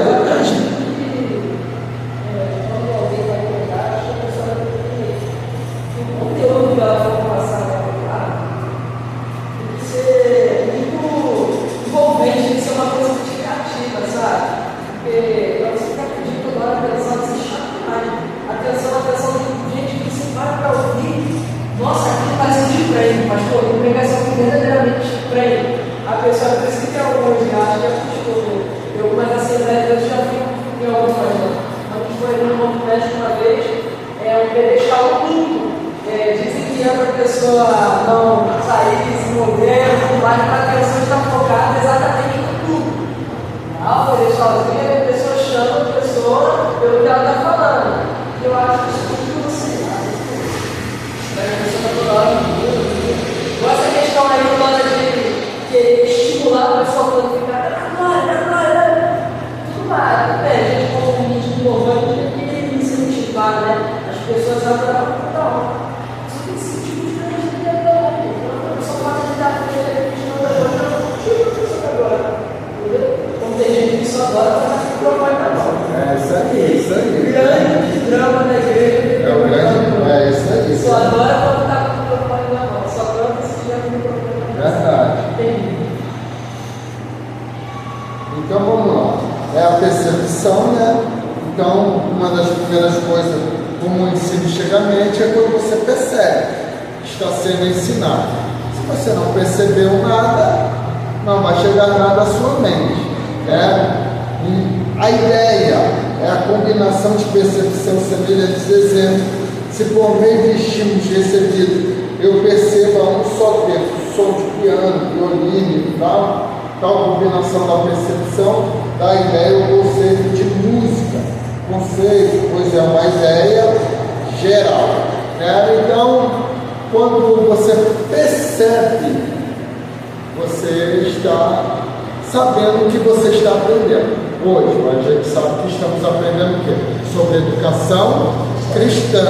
Então vamos lá. É a percepção, né? Então, uma das primeiras coisas, como o ensino chega à mente, é quando você percebe que está sendo ensinado. Se você não percebeu nada, não vai chegar nada à sua mente, né? E a ideia é a combinação de percepção semelhantes exemplos. Se por meio de estímulos recebidos eu perceba um só tempo, som de piano, violino e tal combinação da percepção dá ideia ao conceito de música. Conceito, pois é uma ideia geral, né? Então, quando você percebe, você está sabendo o que você está aprendendo. Hoje, a gente sabe que estamos aprendendo o quê? Sobre educação cristã.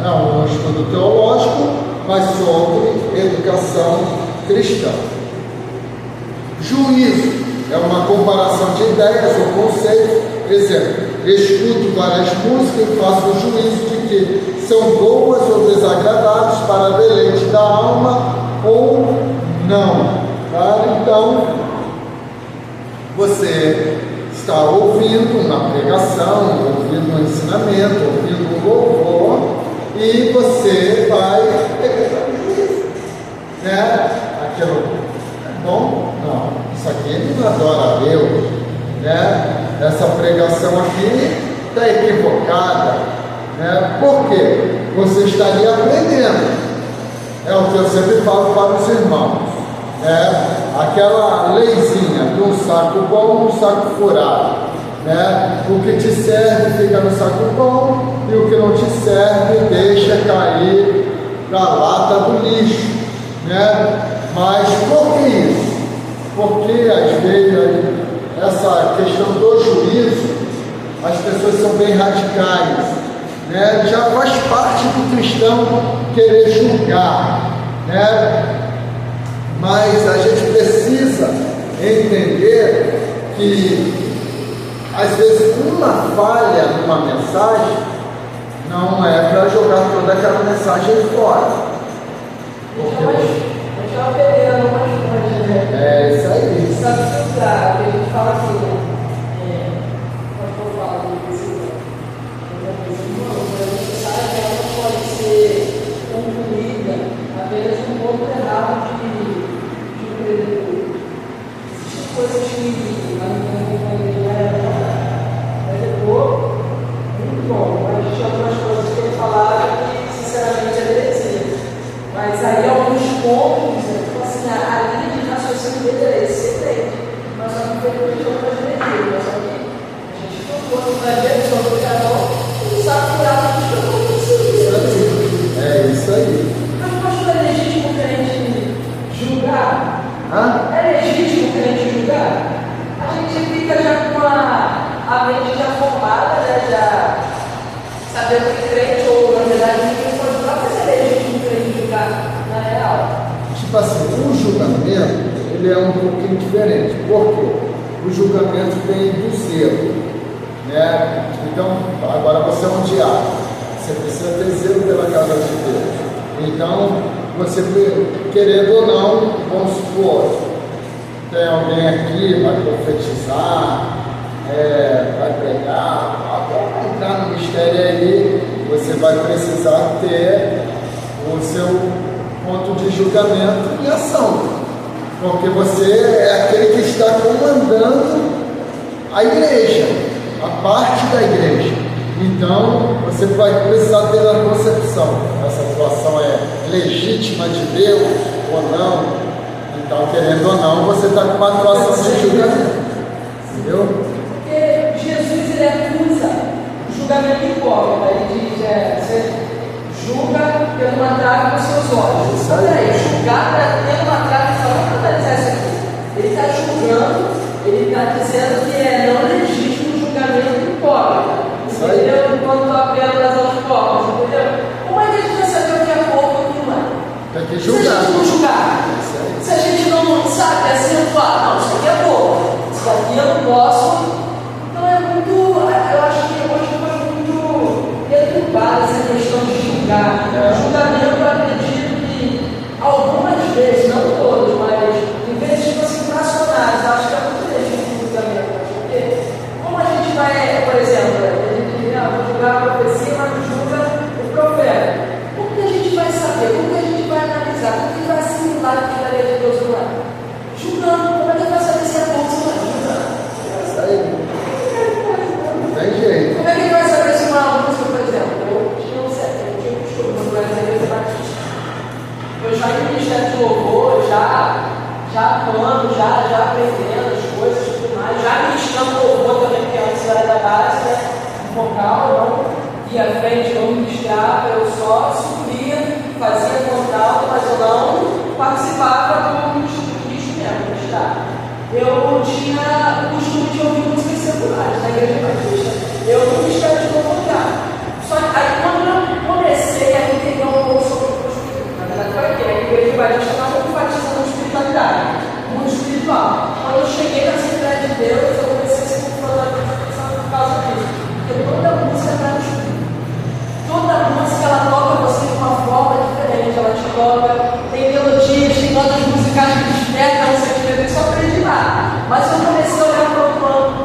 É um estudo teológico, mas sobre educação cristã. Juízo é uma comparação de ideias ou conceitos. Exemplo: escuto várias músicas e faço o juízo de que são boas ou desagradáveis para deleite da alma ou não. Tá? Então, você está ouvindo uma pregação, ouvindo um ensinamento, ouvindo um louvor, e você vai pegar o juízo, né? Aquilo é bom? Não, isso aqui ele não adora a Deus, né? Essa pregação aqui está equivocada, né? Por quê? Você estaria aprendendo. É o que eu sempre falo para os irmãos, né? Aquela leizinha de um saco bom, um saco furado, né? O que te serve fica no saco bom e o que não te serve deixa cair para a lata do lixo, né? Mas por que isso? Porque às vezes essa questão do juízo, as pessoas são bem radicais, né? Já faz parte do cristão querer julgar, né? Mas a gente precisa entender que às vezes uma falha numa mensagem não é para jogar toda aquela mensagem fora. Porque eu estava pegando umas coisas, né? É isso aí. Sabe filtrar, que a gente fala assim, né? Quando eu falo desse a mensagem ela não pode ser concluída apenas um ponto errado de credor. Existem coisas que na minha mas depois, muito bom, mas tinha algumas coisas que ele falava que sinceramente é heresia. Mas aí alguns pontos, tipo assim, a linha de raciocínio dele é excelente, mas só que ele deixou para direito, só que a gente não pode vai ver sobre o canal e sabe curar o que aconteceu. É isso aí. Mas pastor, é legítimo que a gente julgar? É legítimo que a gente julgar? A gente fica já com a mente já formada, né? Já sabendo que crente ou na verdade ninguém pode julgar, mas é legítimo que a gente julgar na real. Tipo assim, o julgamento, ele é um pouquinho diferente. Por quê? O julgamento vem do zelo, né? Então, agora você é um diácono, você precisa ter zelo pela casa de Deus. Então, você, querendo ou não, vamos supor, tem alguém aqui, vai profetizar, vai pregar, vai entrar no mistério aí, você vai precisar ter o seu ponto de julgamento e ação, porque você é aquele que está comandando a igreja, a parte da igreja. Então você vai precisar ter a concepção: essa situação é legítima de Deus ou não? Então, querendo ou não, você está com uma atuação de julgamento, entendeu? Porque Jesus ele acusa o julgamento hipócrita. Ele diz: você julga tendo uma trave nos seus olhos. Olha aí, julgar tendo uma trave, só não analisar isso aqui. Ele está julgando, ele está dizendo que é não legítimo o julgamento hipócrita. Entendeu? Enquanto estou aprendendo as aulas hipócritas, entendeu? Como é que a gente vai saber o que é pouco e o que não é? Tem que Se a gente não julgar, se a gente não sabe acentuar, não, isso aqui é pouco, isso aqui eu não posso. Então é muito, eu acho que hoje foi muito perturbada essa questão de julgar. O julgamento, eu acredito que algumas vezes, não todas, mas em vezes fossem fracionadas, eu acho que é muito legítimo o julgamento. Porque como a gente vai, por exemplo, a gente diz, vou julgar a profecia, mas não julga o profeta. Como que a gente vai saber? Como que a gente vai analisar? Como que vai assimilar que a lei de Deus não é? Julgando, como é que vai saber se é bom ou se não é? Julgando. Isso aí. Não tem jeito. Como é que vai saber se uma música, por exemplo, eu tinha um costume, mas na igreja batista. Eu já em ministério de louvor, já atuando, já aprendendo as coisas e tudo mais, já ministrando louvor também, porque antes era da base, né? Vocal, não ia à frente, não ministrava, eu só subia, fazia contato, mas eu não participava do instrumento, ministrar. Eu tinha o costume de ouvir músicas seculares na igreja batista. Eu não ministrava de louvor. Só que aí quando eu comecei a entender um pouco sobre o espírito, na verdade foi aqui, a igreja batista estava enfatizando a espiritualidade, o mundo espiritual. Quando eu cheguei na Assembleia de Deus, eu comecei a ser confrontado por causa disso. Porque toda música está no espírito. Toda música ela toca você de uma forma diferente, ela te toca, tem melodias, tem notas musicais que despertam o sentimento, eu só aprendi lá. Mas eu comecei a olhar para o plano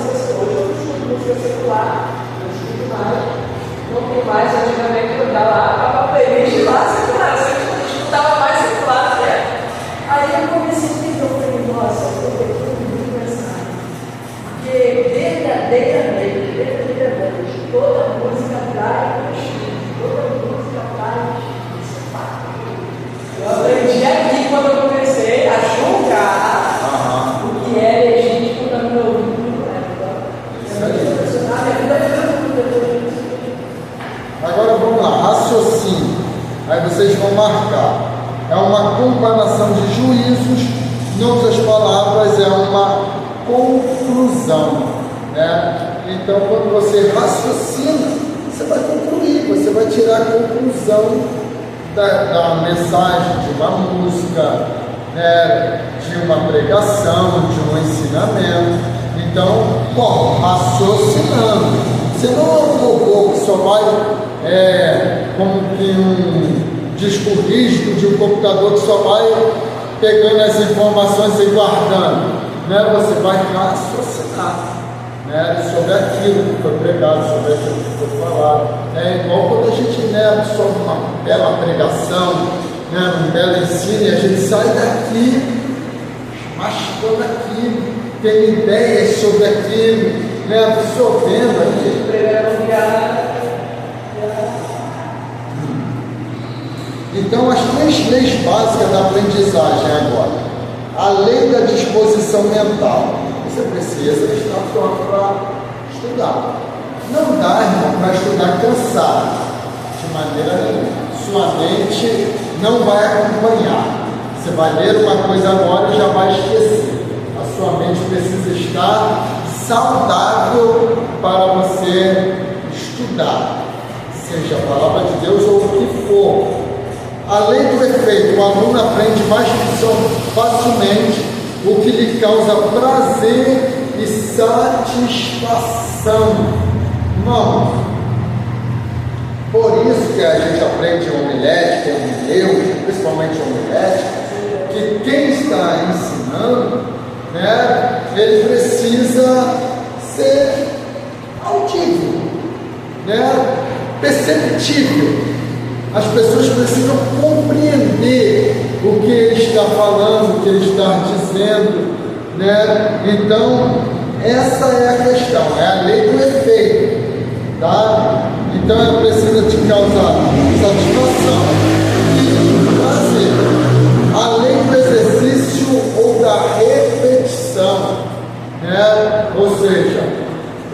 hoje eu estudo música secular, não estudo mais, não tem mais, antigamente eu andava lá, estava playlist lá, secular, eu escutava mais secular que é. Aí eu comecei a entender, eu falei, nossa, eu estou muito mensagem. Porque verdadeiramente, toda música traz um espírito, toda música traz um espírito. Eu aprendi aqui quando eu comecei a julgar o que é legítimo no meu ouvido. Agora vamos lá, raciocínio. Aí vocês vão marcar. É uma comparação de juízos, em outras palavras, é uma conclusão. Né? Então, quando você raciocina, você vai concluir, você vai tirar a conclusão da mensagem, de uma música, né? De uma pregação, de um ensinamento. Então, bom, raciocinando. Você não é um robô que só vai, como que um disco rígido de um computador que só vai pegando as informações e guardando. Né? Você vai raciocinar, né? Sobre aquilo que foi pregado, sobre aquilo que foi falado. É igual quando a gente absorve uma bela pregação, né? Um belo ensino, e a gente sai daqui mastigando aquilo, tendo ideias sobre aquilo, né? Absorvendo aquilo. Então, as 3 leis básicas da aprendizagem agora. A lei da disposição mental. Você precisa estar pronto para estudar. Não dá, irmão, para estudar cansado. De maneira nenhuma. Sua mente não vai acompanhar. Você vai ler uma coisa agora e já vai esquecer. A sua mente precisa estar saudável para você estudar. Seja a palavra de Deus ou o que for. A lei do efeito, o aluno aprende mais facilmente o que lhe causa prazer e satisfação. Irmãos, por isso que a gente aprende homilética, principalmente homilética, que quem está ensinando, né, ele precisa ser audível, né, perceptível. As pessoas precisam compreender o que ele está falando, o que ele está dizendo, né? Então, essa é a questão, é a lei do efeito, tá? Então, ela precisa te causar satisfação e prazer. A lei do exercício ou da repetição, né? Ou seja,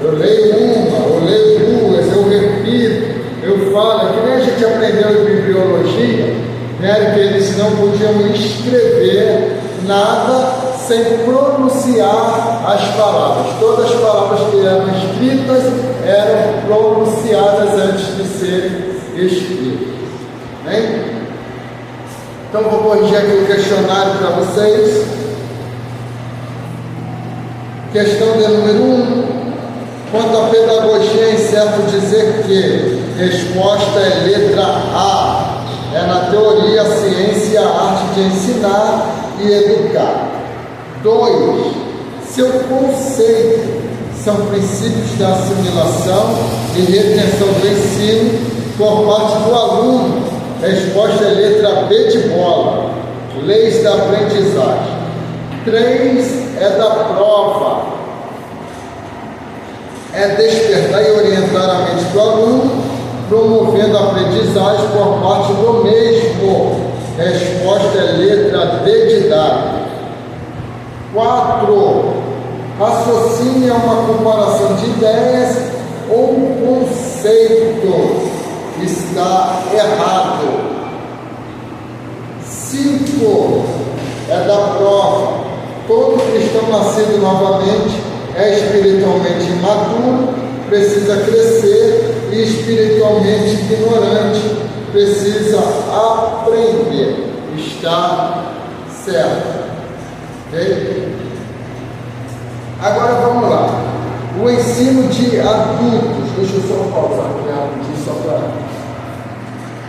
eu leio uma, eu leio duas, eu repito. Eu falo, que nem a gente aprendeu em bibliologia, né, que eles não podiam escrever nada sem pronunciar as palavras. Todas as palavras que eram escritas eram pronunciadas antes de serem escritas. Né? Então vou corrigir aqui o questionário para vocês. Questão de número 1. Quanto à pedagogia, é certo dizer que resposta é letra A. É na teoria, a ciência, a arte de ensinar e educar. 2. Seu conceito são princípios da assimilação e retenção do ensino por parte do aluno. Resposta é letra B de bola. Leis da aprendizagem. 3 é da prova. É despertar e orientar a mente do aluno, promovendo a aprendizagem por parte do mesmo. Resposta é letra D de dado. 4. Raciocínio é uma comparação de ideias ou um conceito. Está errado. 5. É da prova. Todo cristão nascido novamente é espiritualmente imaturo, precisa crescer, e espiritualmente ignorante precisa aprender. Está certo. Ok? Agora vamos lá. O ensino de adultos. Deixa eu só pausar aqui rapidinho, só para